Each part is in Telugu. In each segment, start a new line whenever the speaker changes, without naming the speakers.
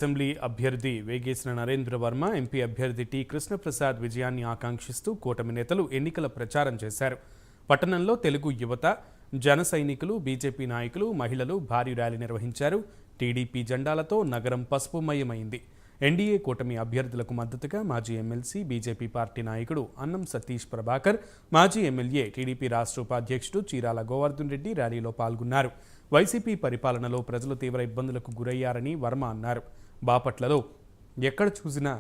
అసెంబ్లీ అభ్యర్థి వేగేసిన నరేంద్ర వర్మ, ఎంపీ అభ్యర్థి టి కృష్ణప్రసాద్ విజయాన్ని ఆకాంక్షిస్తూ కూటమి నేతలు ఎన్నికల ప్రచారం చేశారు. పట్టణంలో తెలుగు యువత, జన సైనికులు, బీజేపీ నాయకులు, మహిళలు భారీ ర్యాలీ నిర్వహించారు. టీడీపీ జెండాలతో నగరం పసుపుమయమైంది. ఎన్డీఏ కూటమి అభ్యర్థులకు మద్దతుగా మాజీ ఎమ్మెల్సీ, బీజేపీ పార్టీ నాయకుడు అన్నం సతీష్ ప్రభాకర్, మాజీ ఎమ్మెల్యే, టీడీపీ రాష్ట్ర ఉపాధ్యక్షుడు చీరాల గోవర్ధన్ రెడ్డి ర్యాలీలో పాల్గొన్నారు. వైసీపీ పరిపాలనలో ప్రజలు తీవ్ర ఇబ్బందులకు గురయ్యారని వర్మ అన్నారు. బాపట్లలో ఎక్కడ చూసినా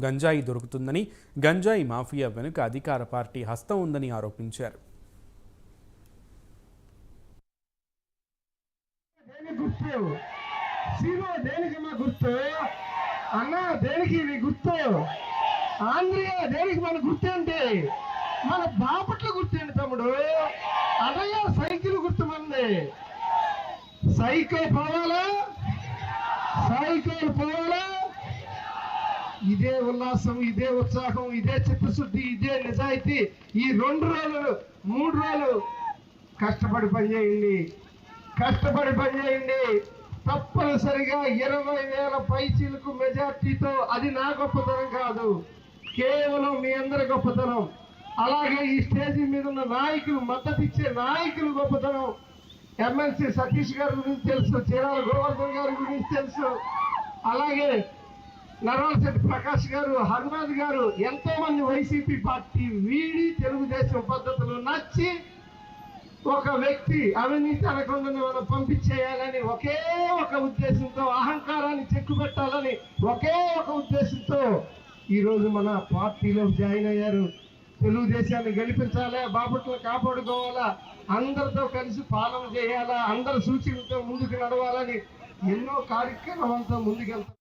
గంజాయి దొరుకుతుందని, గంజాయి మాఫియా వెనుక అధికార పార్టీ హస్తం ఉందని ఆరోపించారు.
మన బాపట్ల గుర్తేంటి తమ్ముడు? అదయ్య సైకిల్ గుర్తు మంది. సైకిల్ పోవాలా, సైకిల్ పోవాలా. ఇదే ఉల్లాసం, ఇదే ఉత్సాహం, ఇదే చిత్తశుద్ధి, ఇదే నిజాయితీ. ఈ 2 రోజులు 3 రోజులు కష్టపడి పనిచేయండి, కష్టపడి పనిచేయండి. తప్పనిసరిగా 20,000 పైచీలకు మెజార్టీతో, అది నా గొప్పతనం కాదు, కేవలం మీ అందరి గొప్పతనం. అలాగే ఈ స్టేజీ మీద ఉన్న నాయకులు, మద్దతు ఇచ్చే నాయకులు గొప్పతనం. ఎమ్మెల్సీ సతీష్ గారి గురించి తెలుసు, చీరాల గోవర్ధన్ గారి గురించి తెలుసు, అలాగే నరాలశెట్టి ప్రకాష్ గారు, హనుమాన్ గారు, ఎంతో మంది వైసీపీ పార్టీ వీడి తెలుగుదేశం పద్ధతులు నచ్చి ఒక వ్యక్తి అవినీతి అనకుండా మనం పంపించేయాలని ఒకే ఒక ఉద్దేశంతో, అహంకారాన్ని చెక్కుపెట్టాలని ఒకే ఒక ఉద్దేశంతో ఈరోజు మన పార్టీలో జాయిన్ అయ్యారు. తెలుగుదేశాన్ని గెలిపించాలా, బాపట్ల కాపాడుకోవాలా, అందరితో కలిసి పాలన చేయాలా, అందరి సూచనలతో ముందుకు నడవాలని ఎన్నో కార్యక్రమాలతో ముందుకెళ్తారు.